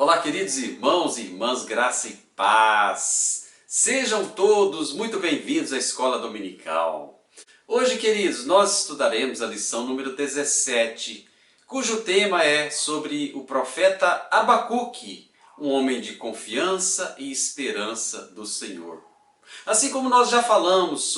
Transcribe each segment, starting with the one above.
Olá, queridos irmãos e irmãs, graça e paz. Sejam todos muito bem-vindos à Escola Dominical. Hoje, queridos, nós estudaremos a lição número 17, cujo tema é sobre o profeta Abacuque, um homem de confiança e esperança do Senhor. Assim como nós já falamos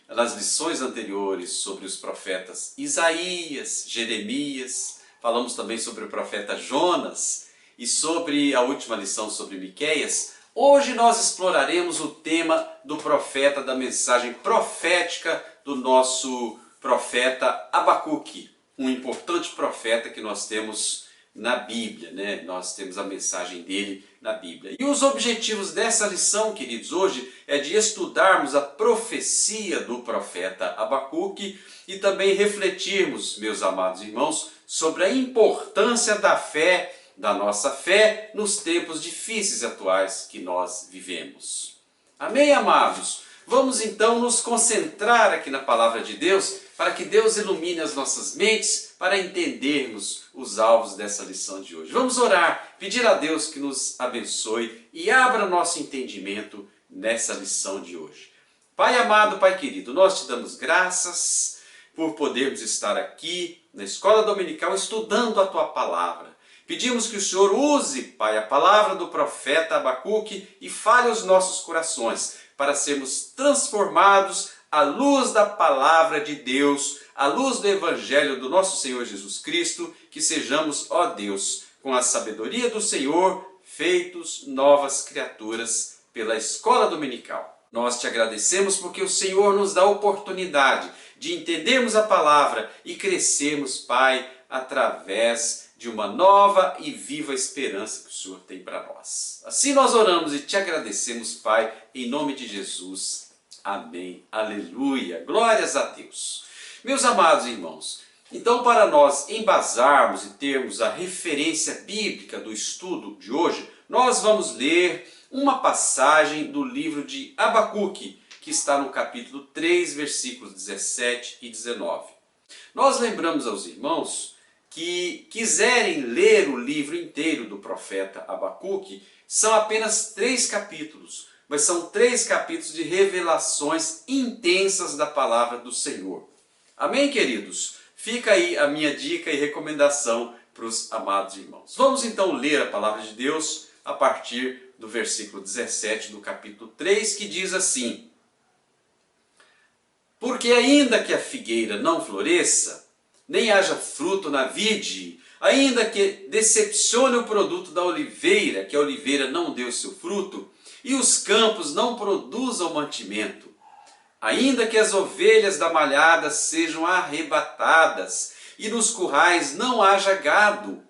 nas lições anteriores sobre os profetas Isaías, Jeremias, falamos também sobre o profeta Jonas e sobre a última lição sobre Miqueias, hoje nós exploraremos o tema do profeta, da mensagem profética do nosso profeta Abacuque, um importante profeta que nós temos na Bíblia, né? Nós temos a mensagem dele na Bíblia. E os objetivos dessa lição, queridos, hoje é de estudarmos a profecia do profeta Abacuque e também refletirmos, meus amados irmãos, sobre a importância da nossa fé nos tempos difíceis atuais que nós vivemos. Amém, amados? Vamos então nos concentrar aqui na palavra de Deus para que Deus ilumine as nossas mentes para entendermos os alvos dessa lição de hoje. Vamos orar, pedir a Deus que nos abençoe e abra nosso entendimento nessa lição de hoje. Pai amado, Pai querido, nós te damos graças por podermos estar aqui na Escola Dominical estudando a Tua Palavra. Pedimos que o Senhor use, Pai, a palavra do profeta Abacuque e fale os nossos corações para sermos transformados à luz da palavra de Deus, à luz do Evangelho do nosso Senhor Jesus Cristo, que sejamos, ó Deus, com a sabedoria do Senhor, feitos novas criaturas pela Escola Dominical. Nós te agradecemos porque o Senhor nos dá a oportunidade de entendermos a palavra e crescermos, Pai, através de uma nova e viva esperança que o Senhor tem para nós. Assim nós oramos e te agradecemos, Pai, em nome de Jesus. Amém. Aleluia. Glórias a Deus. Meus amados irmãos, então para nós embasarmos e termos a referência bíblica do estudo de hoje, nós vamos ler uma passagem do livro de Abacuque, que está no capítulo 3, versículos 17 e 19. Nós lembramos aos irmãos que quiserem ler o livro inteiro do profeta Abacuque, são apenas 3 capítulos, mas são 3 capítulos de revelações intensas da palavra do Senhor. Amém, queridos? Fica aí a minha dica e recomendação para os amados irmãos. Vamos então ler a palavra de Deus a partir do versículo 17 do capítulo 3, que diz assim: Porque ainda que a figueira não floresça, nem haja fruto na vide, ainda que decepcione o produto da oliveira, que a oliveira não deu seu fruto, e os campos não produzam mantimento, ainda que as ovelhas da malhada sejam arrebatadas, e nos currais não haja gado,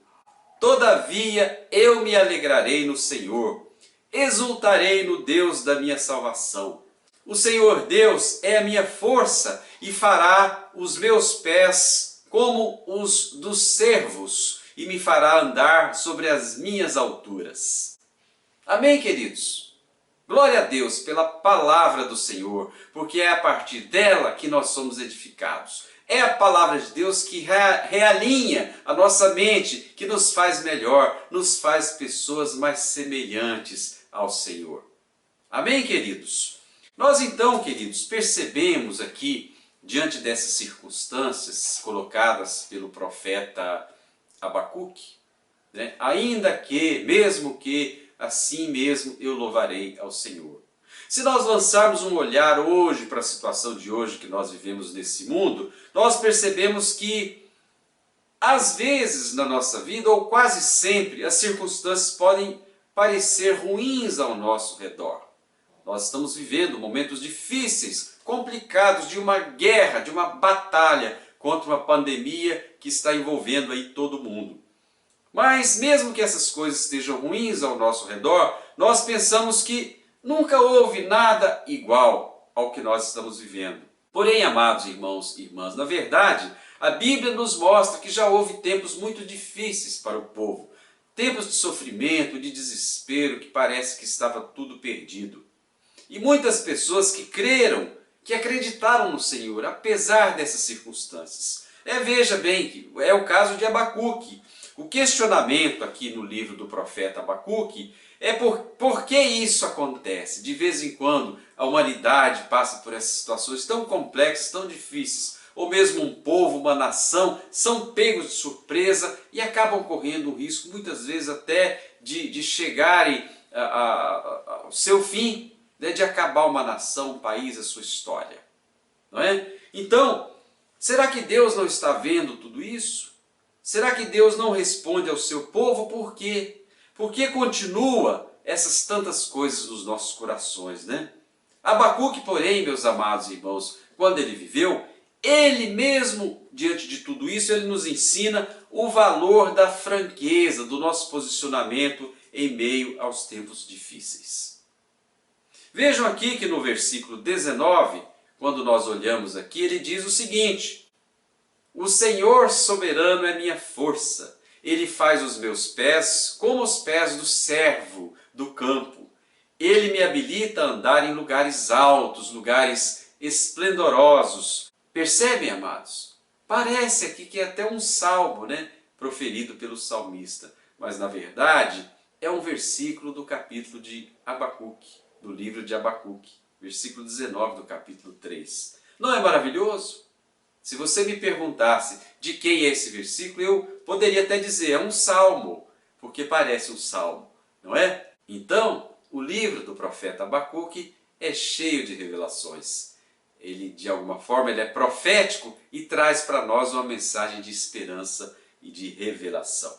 todavia eu me alegrarei no Senhor, exultarei no Deus da minha salvação. O Senhor Deus é a minha força e fará os meus pés como os dos servos e me fará andar sobre as minhas alturas. Amém, queridos? Glória a Deus pela palavra do Senhor, porque é a partir dela que nós somos edificados. É a palavra de Deus que realinha a nossa mente, que nos faz melhor, nos faz pessoas mais semelhantes ao Senhor. Amém, queridos? Nós então, queridos, percebemos aqui, diante dessas circunstâncias colocadas pelo profeta Abacuque, né? Ainda que, mesmo que, assim mesmo eu louvarei ao Senhor. Se nós lançarmos um olhar hoje para a situação de hoje que nós vivemos nesse mundo, nós percebemos que, às vezes na nossa vida, ou quase sempre, as circunstâncias podem parecer ruins ao nosso redor. Nós estamos vivendo momentos difíceis, complicados, de uma guerra, de uma batalha contra uma pandemia que está envolvendo aí todo mundo. Mas mesmo que essas coisas estejam ruins ao nosso redor, nós pensamos que nunca houve nada igual ao que nós estamos vivendo. Porém, amados irmãos e irmãs, na verdade, a Bíblia nos mostra que já houve tempos muito difíceis para o povo. Tempos de sofrimento, de desespero, que parece que estava tudo perdido. E muitas pessoas que creram, que acreditaram no Senhor, apesar dessas circunstâncias. Veja bem, que é o caso de Abacuque. O questionamento aqui no livro do profeta Abacuque é por que isso acontece? De vez em quando a humanidade passa por essas situações tão complexas, tão difíceis, ou mesmo um povo, uma nação, são pegos de surpresa e acabam correndo o risco, muitas vezes até de chegarem ao seu fim, né, de acabar uma nação, um país, a sua história. Não é? Então, será que Deus não está vendo tudo isso? Será que Deus não responde ao seu povo? Por quê? Por que continua essas tantas coisas nos nossos corações, né? Abacuque, porém, meus amados irmãos, quando ele viveu, ele mesmo, diante de tudo isso, ele nos ensina o valor da franqueza, do nosso posicionamento em meio aos tempos difíceis. Vejam aqui que no versículo 19, quando nós olhamos aqui, ele diz o seguinte: o Senhor soberano é minha força, Ele faz os meus pés como os pés do servo do campo. Ele me habilita a andar em lugares altos, lugares esplendorosos. Percebem, amados? Parece aqui que é até um salmo, né, proferido pelo salmista, mas na verdade é um versículo do capítulo de Abacuque, do livro de Abacuque, versículo 19 do capítulo 3. Não é maravilhoso? Se você me perguntasse de quem é esse versículo, eu poderia até dizer, é um salmo, porque parece um salmo, não é? Então, o livro do profeta Abacuque é cheio de revelações. Ele, de alguma forma, ele é profético e traz para nós uma mensagem de esperança e de revelação.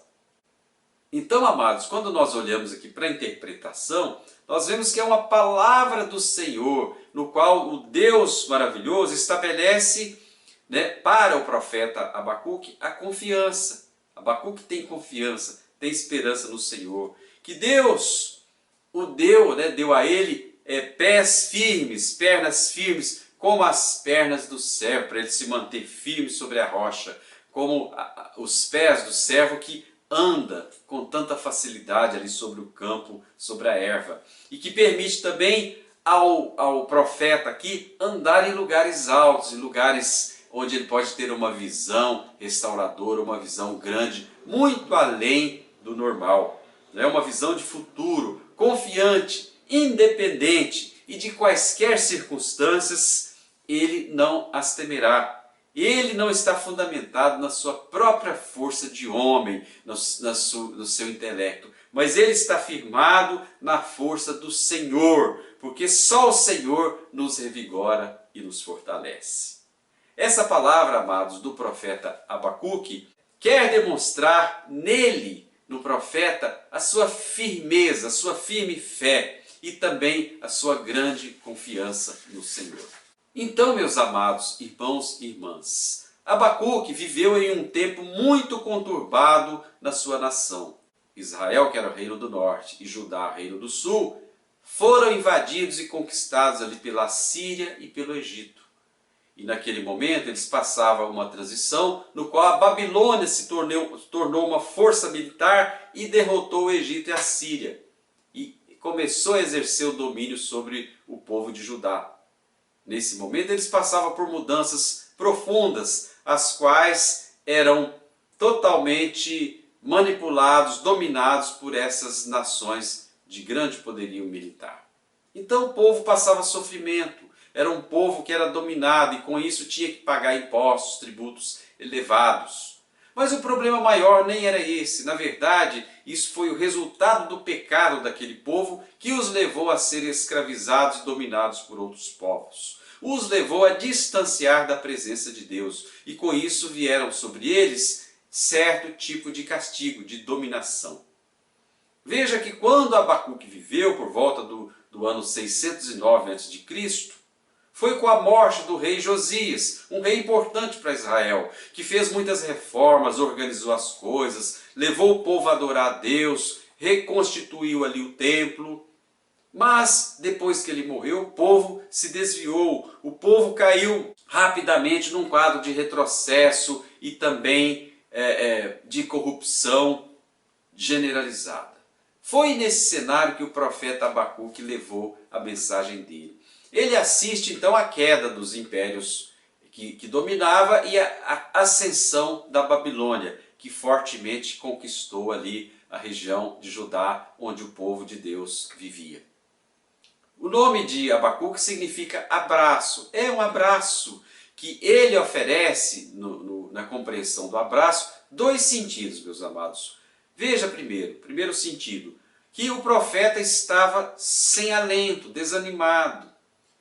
Então, amados, quando nós olhamos aqui para a interpretação, nós vemos que é uma palavra do Senhor, no qual o Deus maravilhoso estabelece, né, para o profeta Abacuque a confiança. Abacuque tem confiança, tem esperança no Senhor. Que Deus o deu, né, deu a ele pés firmes, pernas firmes, como as pernas do servo, para ele se manter firme sobre a rocha, como os pés do servo que anda com tanta facilidade ali sobre o campo, sobre a erva. E que permite também ao profeta aqui andar em lugares altos, em lugares onde ele pode ter uma visão restauradora, uma visão grande, muito além do normal. É uma visão de futuro, confiante, independente, e de quaisquer circunstâncias ele não as temerá. Ele não está fundamentado na sua própria força de homem, no seu intelecto, mas ele está firmado na força do Senhor, porque só o Senhor nos revigora e nos fortalece. Essa palavra, amados, do profeta Abacuque, quer demonstrar nele, no profeta, a sua firmeza, a sua firme fé e também a sua grande confiança no Senhor. Então, meus amados irmãos e irmãs, Abacuque viveu em um tempo muito conturbado na sua nação. Israel, que era o reino do norte, e Judá, o reino do sul, foram invadidos e conquistados ali pela Síria e pelo Egito. E naquele momento eles passavam uma transição no qual a Babilônia se tornou uma força militar e derrotou o Egito e a Síria. E começou a exercer o domínio sobre o povo de Judá. Nesse momento eles passavam por mudanças profundas, as quais eram totalmente manipulados, dominados por essas nações de grande poderio militar. Então o povo passava sofrimento, era um povo que era dominado e com isso tinha que pagar impostos, tributos elevados. Mas o problema maior nem era esse. Na verdade, isso foi o resultado do pecado daquele povo que os levou a serem escravizados e dominados por outros povos. Os levou a distanciar da presença de Deus. E com isso vieram sobre eles certo tipo de castigo, de dominação. Veja que quando Abacuque viveu por volta do ano 609 a.C., foi com a morte do rei Josias, um rei importante para Israel, que fez muitas reformas, organizou as coisas, levou o povo a adorar a Deus, reconstituiu ali o templo. Mas depois que ele morreu, o povo se desviou, o povo caiu rapidamente num quadro de retrocesso e também de corrupção generalizada. Foi nesse cenário que o profeta Abacuque levou a mensagem dele. Ele assiste então à queda dos impérios que dominava e à ascensão da Babilônia, que fortemente conquistou ali a região de Judá, onde o povo de Deus vivia. O nome de Abacuque significa abraço, é um abraço que ele oferece, na compreensão do abraço, dois sentidos, meus amados. Veja primeiro sentido, que o profeta estava sem alento, desanimado,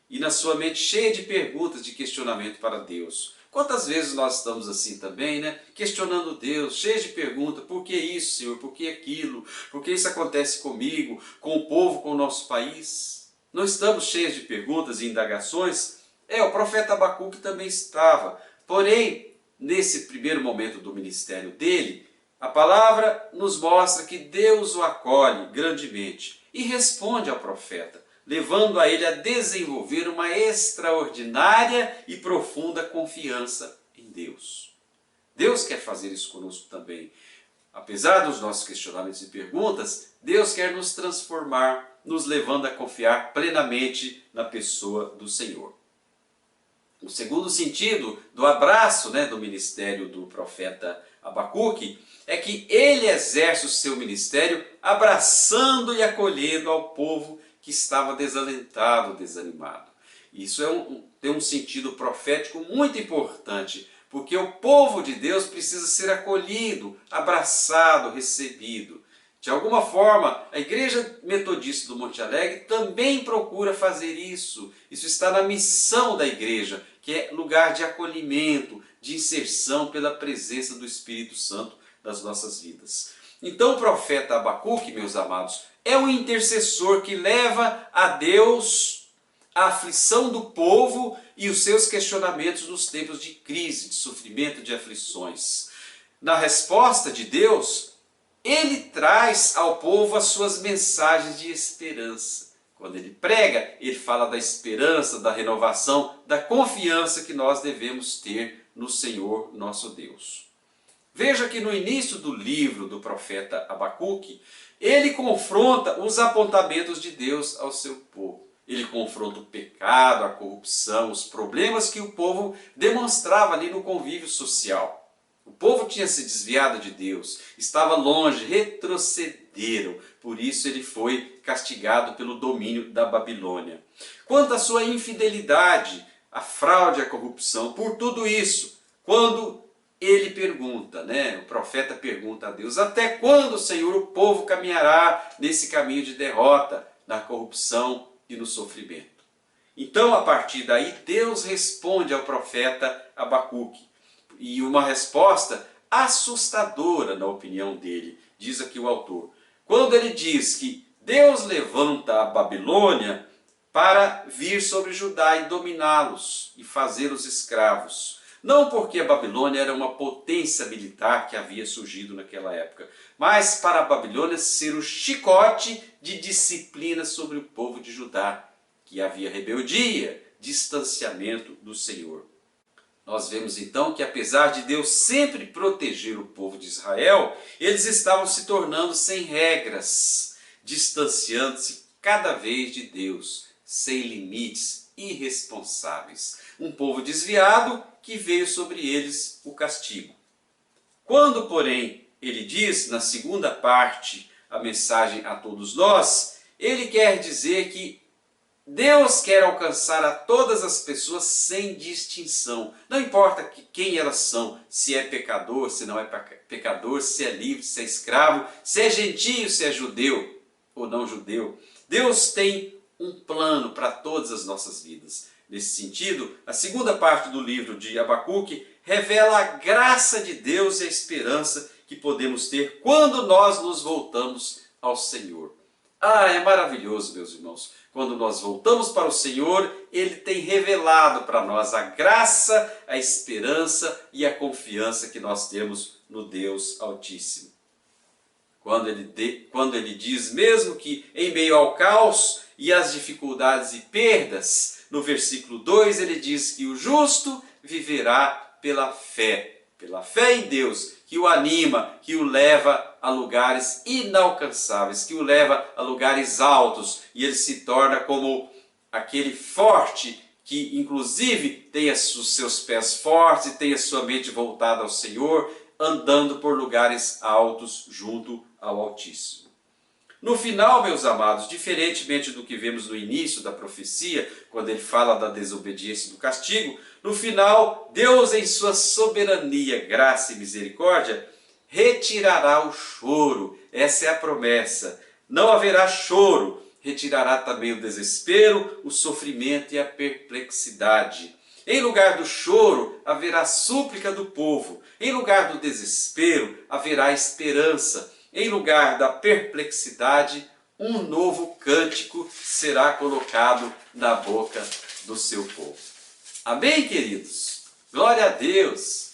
e na sua mente cheia de perguntas, de questionamento para Deus. Quantas vezes nós estamos assim também, né? Questionando Deus, cheios de perguntas, por que isso, Senhor, por que aquilo, por que isso acontece comigo, com o povo, com o nosso país? Não estamos cheios de perguntas e indagações? O profeta Abacuque também estava, porém, nesse primeiro momento do ministério dele, a palavra nos mostra que Deus o acolhe grandemente e responde ao profeta, levando a ele a desenvolver uma extraordinária e profunda confiança em Deus. Deus quer fazer isso conosco também. Apesar dos nossos questionamentos e perguntas, Deus quer nos transformar, nos levando a confiar plenamente na pessoa do Senhor. O segundo sentido do abraço, do ministério do profeta Abacuque é que ele exerce o seu ministério abraçando e acolhendo ao povo que estava desalentado, desanimado. Isso tem um sentido profético muito importante, porque o povo de Deus precisa ser acolhido, abraçado, recebido. De alguma forma, a Igreja Metodista do Monte Alegre também procura fazer isso. Isso está na missão da igreja, que é lugar de acolhimento, de inserção pela presença do Espírito Santo nas nossas vidas. Então o profeta Abacuque, meus amados, é um intercessor que leva a Deus a aflição do povo e os seus questionamentos nos tempos de crise, de sofrimento, de aflições. Na resposta de Deus, ele traz ao povo as suas mensagens de esperança. Quando ele prega, ele fala da esperança, da renovação, da confiança que nós devemos ter no Senhor nosso Deus. Veja que no início do livro do profeta Abacuque, ele confronta os apontamentos de Deus ao seu povo. Ele confronta o pecado, a corrupção, os problemas que o povo demonstrava ali no convívio social. O povo tinha se desviado de Deus, estava longe, retrocederam, por isso ele foi castigado pelo domínio da Babilônia. Quanto à sua infidelidade, a fraude, a corrupção, por tudo isso, quando ele pergunta, o profeta pergunta a Deus, até quando, Senhor, o povo caminhará nesse caminho de derrota, na corrupção e no sofrimento? Então, a partir daí, Deus responde ao profeta Abacuque. E uma resposta assustadora na opinião dele, diz aqui o autor. Quando ele diz que Deus levanta a Babilônia para vir sobre Judá e dominá-los e fazê-los escravos. Não porque a Babilônia era uma potência militar que havia surgido naquela época, mas para a Babilônia ser o chicote de disciplina sobre o povo de Judá, que havia rebeldia, distanciamento do Senhor. Nós vemos então que apesar de Deus sempre proteger o povo de Israel, eles estavam se tornando sem regras, distanciando-se cada vez de Deus, sem limites, irresponsáveis. Um povo desviado que veio sobre eles o castigo. Quando, porém, ele diz na segunda parte a mensagem a todos nós, ele quer dizer que Deus quer alcançar a todas as pessoas sem distinção. Não importa quem elas são, se é pecador, se não é pecador, se é livre, se é escravo, se é gentio, se é judeu ou não judeu. Deus tem um plano para todas as nossas vidas. Nesse sentido, a segunda parte do livro de Abacuque revela a graça de Deus e a esperança que podemos ter quando nós nos voltamos ao Senhor. É maravilhoso, meus irmãos. Quando nós voltamos para o Senhor, Ele tem revelado para nós a graça, a esperança e a confiança que nós temos no Deus Altíssimo. Quando ele diz mesmo que em meio ao caos e às dificuldades e perdas, no versículo 2 ele diz que o justo viverá pela fé em Deus, que o anima, que o leva a lugares inalcançáveis, que o leva a lugares altos, e ele se torna como aquele forte que inclusive tem os seus pés fortes e tem a sua mente voltada ao Senhor, andando por lugares altos junto ao Altíssimo. No final, meus amados, diferentemente do que vemos no início da profecia, quando ele fala da desobediência e do castigo, no final, Deus em sua soberania, graça e misericórdia, retirará o choro. Essa é a promessa. Não haverá choro, retirará também o desespero, o sofrimento e a perplexidade. Em lugar do choro, haverá súplica do povo. Em lugar do desespero, haverá esperança. Em lugar da perplexidade, um novo cântico será colocado na boca do seu povo. Amém, queridos? Glória a Deus!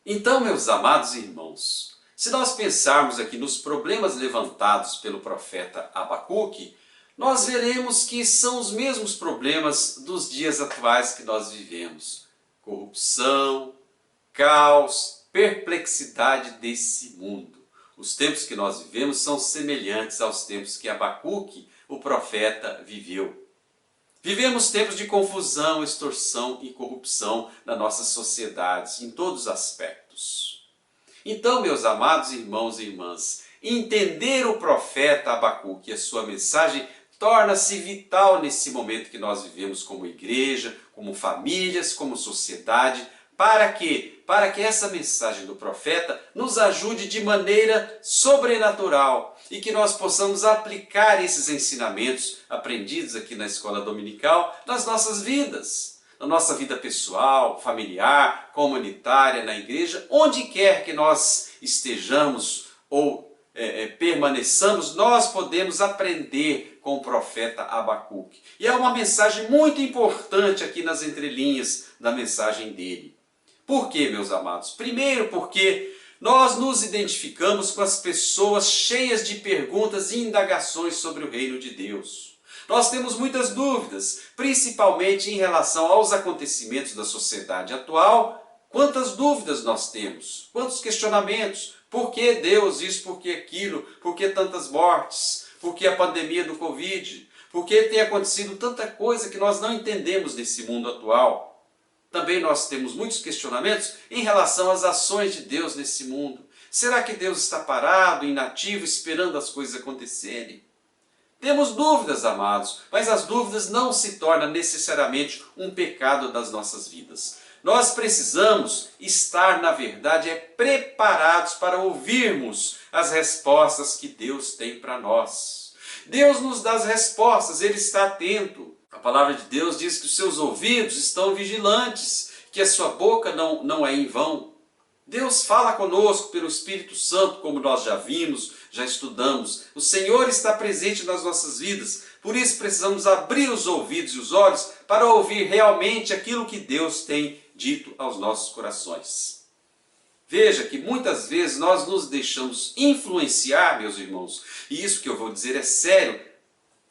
Então, meus amados irmãos, se nós pensarmos aqui nos problemas levantados pelo profeta Abacuque, nós veremos que são os mesmos problemas dos dias atuais que nós vivemos. Corrupção, caos, perplexidade desse mundo. Os tempos que nós vivemos são semelhantes aos tempos que Abacuque, o profeta, viveu. Vivemos tempos de confusão, extorsão e corrupção na nossa sociedade, em todos os aspectos. Então, meus amados irmãos e irmãs, entender o profeta Abacuque e a sua mensagem torna-se vital nesse momento que nós vivemos como igreja, como famílias, como sociedade. Para quê? Para que essa mensagem do profeta nos ajude de maneira sobrenatural e que nós possamos aplicar esses ensinamentos aprendidos aqui na escola dominical nas nossas vidas, na nossa vida pessoal, familiar, comunitária, na igreja, onde quer que nós estejamos ou permaneçamos, nós podemos aprender com o profeta Abacuque. E é uma mensagem muito importante aqui nas entrelinhas da mensagem dele. Por quê, meus amados? Primeiro, porque nós nos identificamos com as pessoas cheias de perguntas e indagações sobre o reino de Deus. Nós temos muitas dúvidas, principalmente em relação aos acontecimentos da sociedade atual. Quantas dúvidas nós temos? Quantos questionamentos? Por que Deus isso? Por que aquilo? Por que tantas mortes? Por que a pandemia do Covid? Por que tem acontecido tanta coisa que nós não entendemos nesse mundo atual? Também nós temos muitos questionamentos em relação às ações de Deus nesse mundo. Será que Deus está parado, inativo, esperando as coisas acontecerem? Temos dúvidas, amados, mas as dúvidas não se tornam necessariamente um pecado das nossas vidas. Nós precisamos estar, na verdade, preparados para ouvirmos as respostas que Deus tem para nós. Deus nos dá as respostas, Ele está atento. A palavra de Deus diz que os seus ouvidos estão vigilantes, que a sua boca não é em vão. Deus fala conosco pelo Espírito Santo, como nós já vimos, já estudamos. O Senhor está presente nas nossas vidas, por isso precisamos abrir os ouvidos e os olhos para ouvir realmente aquilo que Deus tem dito aos nossos corações. Veja que muitas vezes nós nos deixamos influenciar, meus irmãos, e isso que eu vou dizer é sério,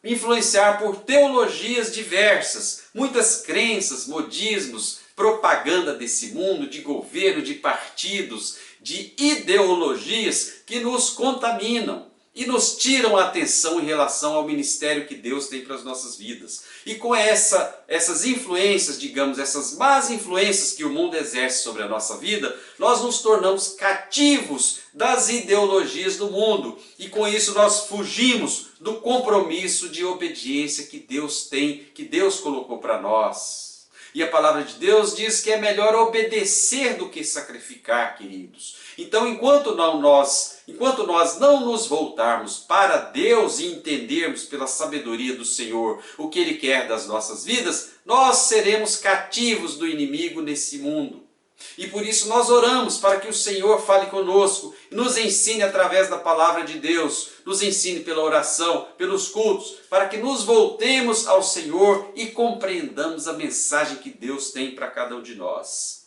influenciar por teologias diversas, muitas crenças, modismos, propaganda desse mundo, de governo, de partidos, de ideologias que nos contaminam e nos tiram a atenção em relação ao ministério que Deus tem para as nossas vidas. E com essas influências, digamos, essas más influências que o mundo exerce sobre a nossa vida, nós nos tornamos cativos das ideologias do mundo. E com isso nós fugimos do compromisso de obediência que Deus tem, que Deus colocou para nós. E a palavra de Deus diz que é melhor obedecer do que sacrificar, queridos. Então, enquanto nós não nos voltarmos para Deus e entendermos pela sabedoria do Senhor o que Ele quer das nossas vidas, nós seremos cativos do inimigo nesse mundo. E por isso nós oramos para que o Senhor fale conosco, nos ensine através da palavra de Deus, nos ensine pela oração, pelos cultos, para que nos voltemos ao Senhor e compreendamos a mensagem que Deus tem para cada um de nós.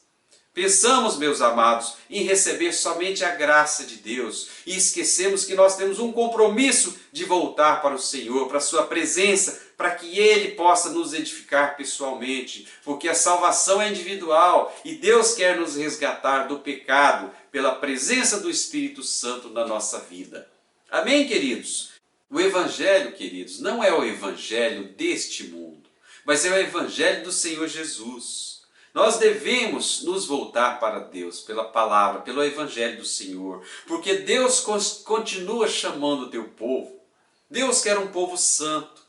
Pensamos, meus amados, em receber somente a graça de Deus e esquecemos que nós temos um compromisso de voltar para o Senhor, para a sua presença, para que Ele possa nos edificar pessoalmente, porque a salvação é individual e Deus quer nos resgatar do pecado pela presença do Espírito Santo na nossa vida. Amém, queridos? O Evangelho, queridos, não é o Evangelho deste mundo, mas é o Evangelho do Senhor Jesus. Nós devemos nos voltar para Deus, pela palavra, pelo Evangelho do Senhor, porque Deus continua chamando o teu povo. Deus quer um povo santo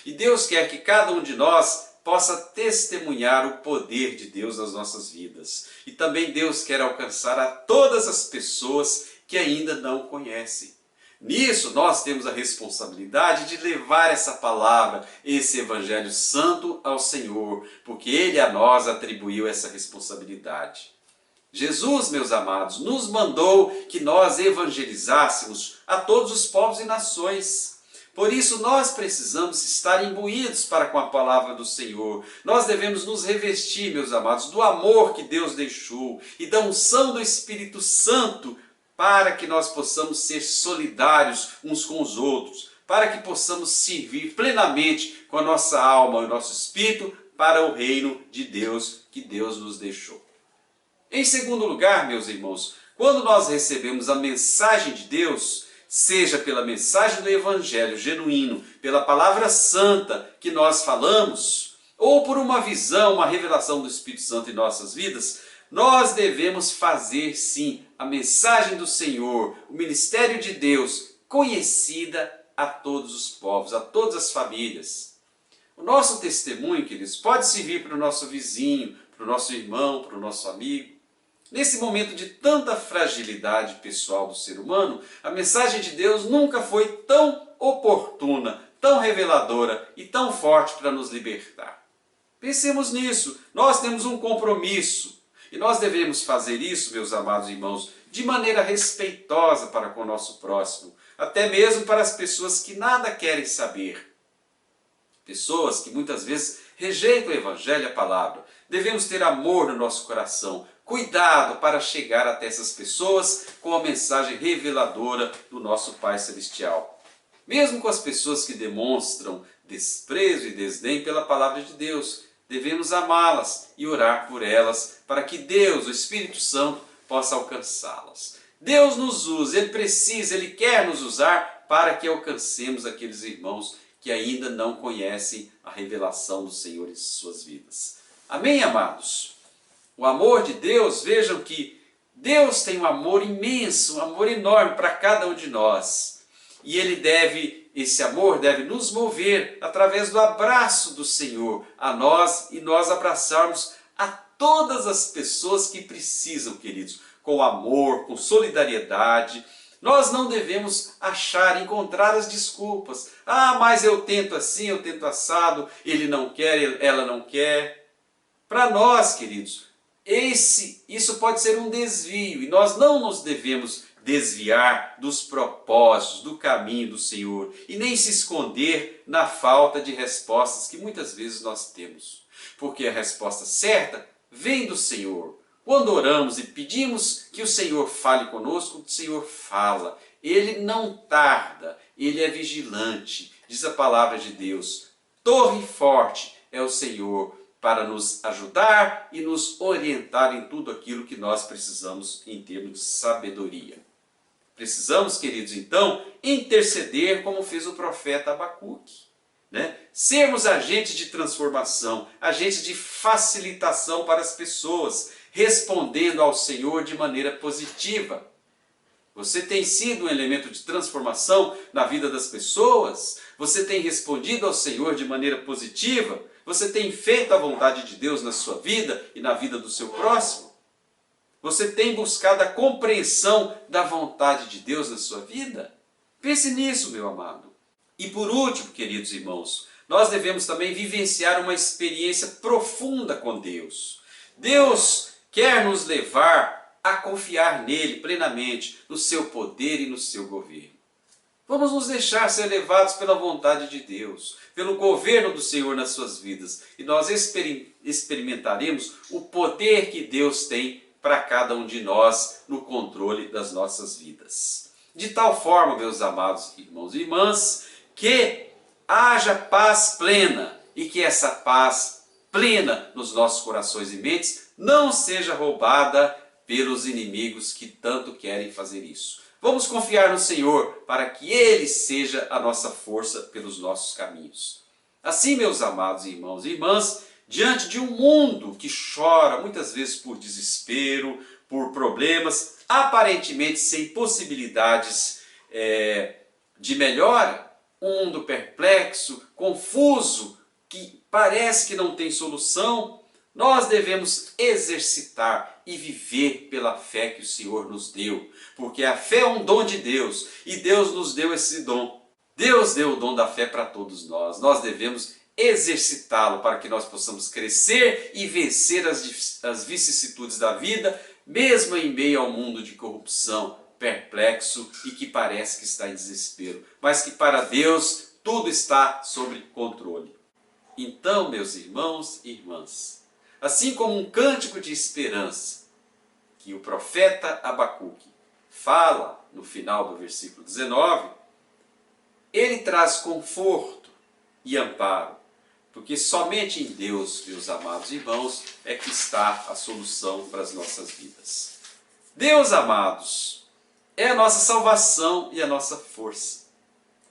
e Deus quer que cada um de nós possa testemunhar o poder de Deus nas nossas vidas. E também Deus quer alcançar a todas as pessoas que ainda não o conhecem. Nisso nós temos a responsabilidade de levar essa palavra, esse Evangelho Santo ao Senhor, porque Ele a nós atribuiu essa responsabilidade. Jesus, meus amados, nos mandou que nós evangelizássemos a todos os povos e nações. Por isso nós precisamos estar imbuídos para com a palavra do Senhor. Nós devemos nos revestir, meus amados, do amor que Deus deixou e da unção do Espírito Santo, para que nós possamos ser solidários uns com os outros, para que possamos servir plenamente com a nossa alma e o nosso espírito para o reino de Deus que Deus nos deixou. Em segundo lugar, meus irmãos, quando nós recebemos a mensagem de Deus, seja pela mensagem do Evangelho genuíno, pela palavra santa que nós falamos, ou por uma visão, uma revelação do Espírito Santo em nossas vidas, nós devemos fazer sim a mensagem do Senhor, o ministério de Deus, conhecida a todos os povos, a todas as famílias. O nosso testemunho, queridos, pode servir para o nosso vizinho, para o nosso irmão, para o nosso amigo. Nesse momento de tanta fragilidade pessoal do ser humano, a mensagem de Deus nunca foi tão oportuna, tão reveladora e tão forte para nos libertar. Pensemos nisso, nós temos um compromisso. E nós devemos fazer isso, meus amados irmãos, de maneira respeitosa para com o nosso próximo, até mesmo para as pessoas que nada querem saber. Pessoas que muitas vezes rejeitam o Evangelho e a palavra. Devemos ter amor no nosso coração, cuidado para chegar até essas pessoas com a mensagem reveladora do nosso Pai Celestial. Mesmo com as pessoas que demonstram desprezo e desdém pela palavra de Deus, devemos amá-las e orar por elas para que Deus, o Espírito Santo, possa alcançá-las. Deus nos usa, Ele precisa, Ele quer nos usar para que alcancemos aqueles irmãos que ainda não conhecem a revelação do Senhor em suas vidas. Amém, amados? O amor de Deus, vejam que Deus tem um amor imenso, um amor enorme para cada um de nós. E esse amor deve nos mover através do abraço do Senhor a nós e nós abraçarmos a todas as pessoas que precisam, queridos, com amor, com solidariedade. Nós não devemos encontrar as desculpas. Ah, mas eu tento assim, eu tento assado, ele não quer, ela não quer. Para nós, queridos, isso pode ser um desvio e nós não nos devemos desviar dos propósitos, do caminho do Senhor e nem se esconder na falta de respostas que muitas vezes nós temos. Porque a resposta certa vem do Senhor. Quando oramos e pedimos que o Senhor fale conosco, o Senhor fala. Ele não tarda, Ele é vigilante. Diz a palavra de Deus, torre forte é o Senhor para nos ajudar e nos orientar em tudo aquilo que nós precisamos em termos de sabedoria. Precisamos, queridos, então, interceder como fez o profeta Abacuque. Sermos agentes de transformação, agentes de facilitação para as pessoas, respondendo ao Senhor de maneira positiva. Você tem sido um elemento de transformação na vida das pessoas? Você tem respondido ao Senhor de maneira positiva? Você tem feito a vontade de Deus na sua vida e na vida do seu próximo? Você tem buscado a compreensão da vontade de Deus na sua vida? Pense nisso, meu amado. E por último, queridos irmãos, nós devemos também vivenciar uma experiência profunda com Deus. Deus quer nos levar a confiar nele plenamente, no seu poder e no seu governo. Vamos nos deixar ser levados pela vontade de Deus, pelo governo do Senhor nas suas vidas, e nós experimentaremos o poder que Deus tem para cada um de nós no controle das nossas vidas. De tal forma, meus amados irmãos e irmãs, que haja paz plena e que essa paz plena nos nossos corações e mentes não seja roubada pelos inimigos que tanto querem fazer isso. Vamos confiar no Senhor para que Ele seja a nossa força pelos nossos caminhos. Assim, meus amados irmãos e irmãs, diante de um mundo que chora muitas vezes por desespero, por problemas, aparentemente sem possibilidades de melhora, um mundo perplexo, confuso, que parece que não tem solução, nós devemos exercitar e viver pela fé que o Senhor nos deu, porque a fé é um dom de Deus e Deus nos deu esse dom. Deus deu o dom da fé para todos nós. Nós devemos exercitá-lo para que nós possamos crescer e vencer as vicissitudes da vida, mesmo em meio ao mundo de corrupção, perplexo e que parece que está em desespero, mas que para Deus tudo está sob controle. Então, meus irmãos e irmãs, assim como um cântico de esperança que o profeta Abacuque fala no final do versículo 19, ele traz conforto e amparo, porque somente em Deus, meus amados irmãos, é que está a solução para as nossas vidas. Deus, amados, é a nossa salvação e a nossa força.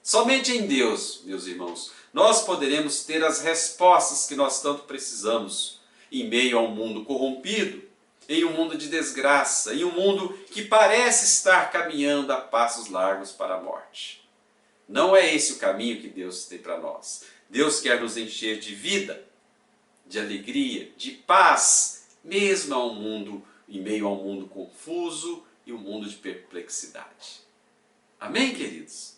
Somente em Deus, meus irmãos, nós poderemos ter as respostas que nós tanto precisamos em meio a um mundo corrompido, em um mundo de desgraça, em um mundo que parece estar caminhando a passos largos para a morte. Não é esse o caminho que Deus tem para nós. Deus quer nos encher de vida, de alegria, de paz, mesmo em meio a um mundo confuso e um mundo de perplexidade. Amém, queridos?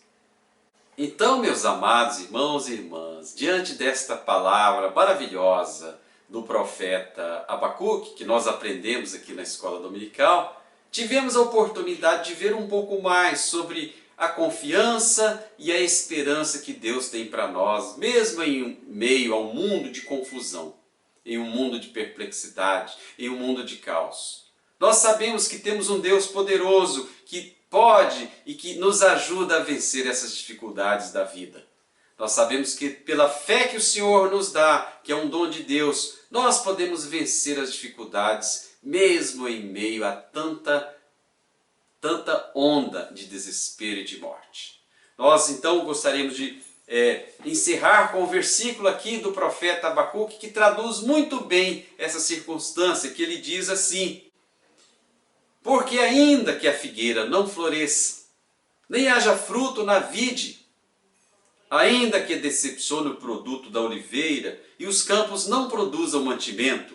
Então, meus amados irmãos e irmãs, diante desta palavra maravilhosa do profeta Abacuque, que nós aprendemos aqui na escola dominical, tivemos a oportunidade de ver um pouco mais sobre a confiança e a esperança que Deus tem para nós, mesmo em meio a um mundo de confusão, em um mundo de perplexidade, em um mundo de caos. Nós sabemos que temos um Deus poderoso que pode e que nos ajuda a vencer essas dificuldades da vida. Nós sabemos que pela fé que o Senhor nos dá, que é um dom de Deus, nós podemos vencer as dificuldades, mesmo em meio a tanta onda de desespero e de morte. Nós então gostaríamos de encerrar com o versículo aqui do profeta Abacuque, que traduz muito bem essa circunstância, que ele diz assim: porque ainda que a figueira não floresça, nem haja fruto na vide, ainda que decepcione o produto da oliveira e os campos não produzam mantimento,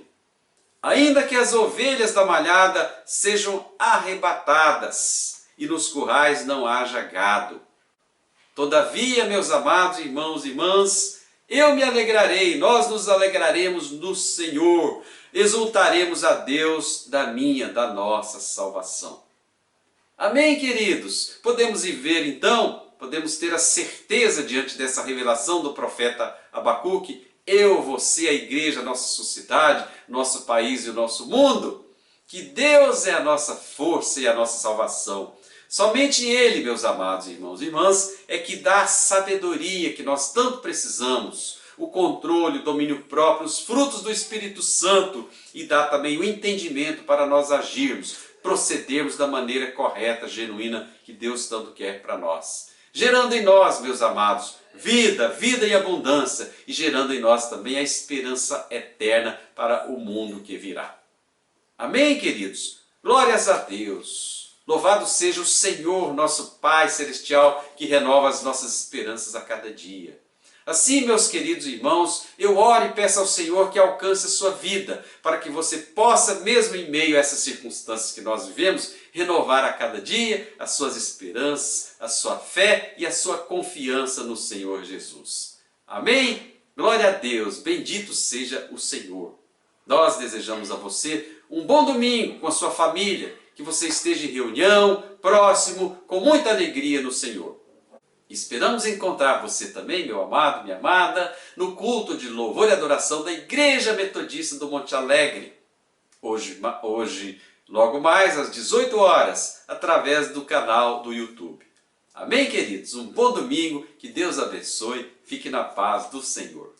ainda que as ovelhas da malhada sejam arrebatadas e nos currais não haja gado, todavia, meus amados irmãos e irmãs, eu me alegrarei, nós nos alegraremos no Senhor, exultaremos a Deus da nossa salvação. Amém, queridos? Podemos viver então, podemos ter a certeza diante dessa revelação do profeta Abacuque, eu, você, a igreja, a nossa sociedade, nosso país e o nosso mundo, que Deus é a nossa força e a nossa salvação. Somente Ele, meus amados irmãos e irmãs, é que dá a sabedoria que nós tanto precisamos, o controle, o domínio próprio, os frutos do Espírito Santo e dá também o entendimento para nós agirmos, procedermos da maneira correta, genuína que Deus tanto quer para nós. Gerando em nós, meus amados, vida e abundância e gerando em nós também a esperança eterna para o mundo que virá. Amém, queridos? Glórias a Deus! Louvado seja o Senhor, nosso Pai Celestial, que renova as nossas esperanças a cada dia. Assim, meus queridos irmãos, eu oro e peço ao Senhor que alcance a sua vida, para que você possa, mesmo em meio a essas circunstâncias que nós vivemos, renovar a cada dia as suas esperanças, a sua fé e a sua confiança no Senhor Jesus. Amém? Glória a Deus, bendito seja o Senhor. Nós desejamos a você um bom domingo com a sua família, que você esteja em reunião, próximo, com muita alegria no Senhor. Esperamos encontrar você também, meu amado, minha amada, no culto de louvor e adoração da Igreja Metodista do Monte Alegre. Hoje, logo mais às 18 horas, através do canal do YouTube. Amém, queridos? Um bom domingo, que Deus abençoe, fique na paz do Senhor.